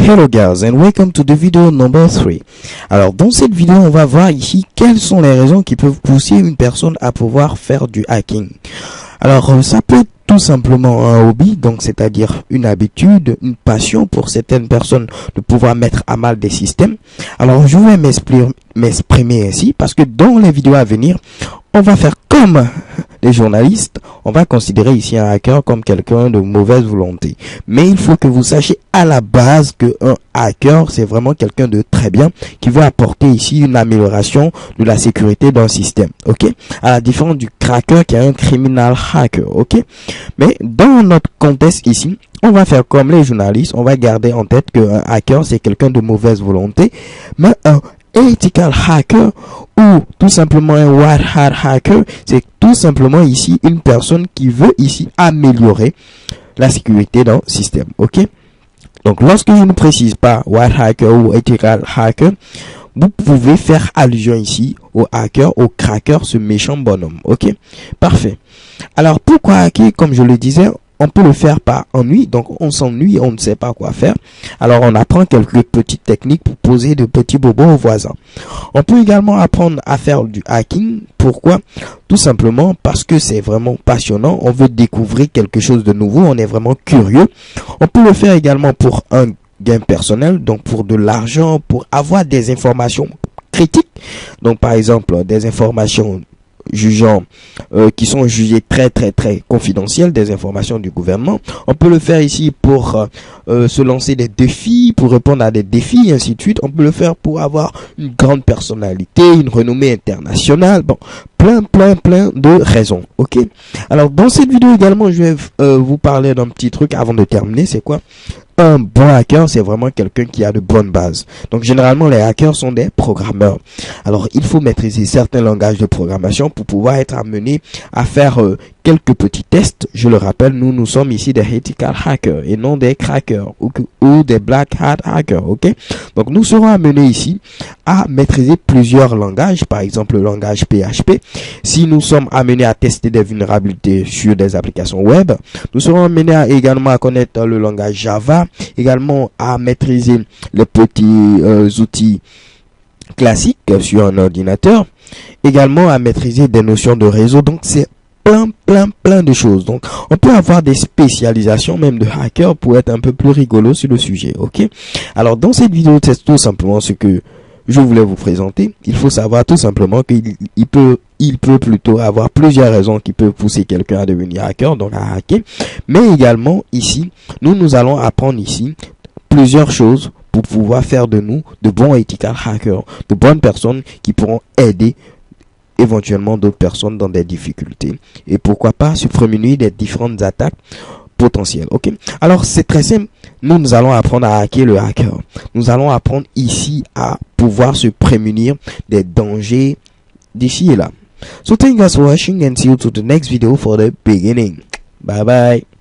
Hello guys and welcome to the video number 3. Alors dans cette vidéo on va voir ici quelles sont les raisons qui peuvent pousser une personne à pouvoir faire du hacking. Alors ça peut être tout simplement un hobby, donc c'est-à-dire une habitude, une passion pour certaines personnes de pouvoir mettre à mal des systèmes. Alors je vais m'exprimer ainsi parce que dans les vidéos à venir on va faire comme les journalistes, on va considérer ici un hacker comme quelqu'un de mauvaise volonté. Mais il faut que vous sachiez à la base que un hacker, c'est vraiment quelqu'un de très bien qui veut apporter ici une amélioration de la sécurité d'un système. Ok? À la différence du cracker qui est un criminal hacker. Ok? Mais dans notre contexte ici, on va faire comme les journalistes, on va garder en tête qu'un hacker, c'est quelqu'un de mauvaise volonté. Mais un ethical hacker ou tout simplement un white hat hacker, c'est tout simplement ici une personne qui veut ici améliorer la sécurité d'un système. Ok? Donc lorsque je ne précise pas white hacker ou ethical hacker, vous pouvez faire allusion ici au hacker, au cracker, ce méchant bonhomme. Ok? Parfait. Alors pourquoi hacker? Comme je le disais, on peut le faire par ennui, donc on s'ennuie, on ne sait pas quoi faire. Alors on apprend quelques petites techniques pour poser de petits bobos aux voisins. On peut également apprendre à faire du hacking. Pourquoi? Tout simplement parce que c'est vraiment passionnant. On veut découvrir quelque chose de nouveau, on est vraiment curieux. On peut le faire également pour un gain personnel, donc pour de l'argent, pour avoir des informations critiques. Donc par exemple des informations qui sont jugées très confidentielles, des informations du gouvernement. On peut le faire ici pour se lancer des défis, pour répondre à des défis, et ainsi de suite. On peut le faire pour avoir une grande personnalité, une renommée internationale. Bon, plein de raisons. Ok? Alors dans cette vidéo également, je vais vous parler d'un petit truc avant de terminer. C'est quoi? Un bon hacker, c'est vraiment quelqu'un qui a de bonnes bases. Donc généralement les hackers sont des programmeurs. Alors il faut maîtriser certains langages de programmation pour pouvoir être amené à faire quelques petits tests. Je le rappelle, nous sommes ici des ethical hackers et non des crackers ou des black hat hackers. Ok? Donc nous serons amenés ici à maîtriser plusieurs langages, par exemple le langage PHP. Si nous sommes amenés à tester des vulnérabilités sur des applications web, nous serons amenés également à connaître le langage Java, également à maîtriser les petits outils classiques sur un ordinateur, également à maîtriser des notions de réseau. Donc c'est plein de choses. Donc on peut avoir des spécialisations même de hacker pour être un peu plus rigolo sur le sujet. Ok? Alors dans cette vidéo, c'est tout simplement ce que je voulais vous présenter. Il faut savoir tout simplement qu'il peut plutôt avoir plusieurs raisons qui peuvent pousser quelqu'un à devenir hacker, donc à hacker. Mais également ici, nous allons apprendre ici plusieurs choses pour pouvoir faire de nous de bons ethical hackers, de bonnes personnes qui pourront aider éventuellement d'autres personnes dans des difficultés. Et pourquoi pas se prémunir des différentes attaques potentielles. Ok? Alors c'est très simple. Nous allons apprendre à hacker le hacker. Nous allons apprendre ici à pouvoir se prémunir des dangers d'ici et là. So thank you guys for watching and see you to the next video for the beginning. Bye bye.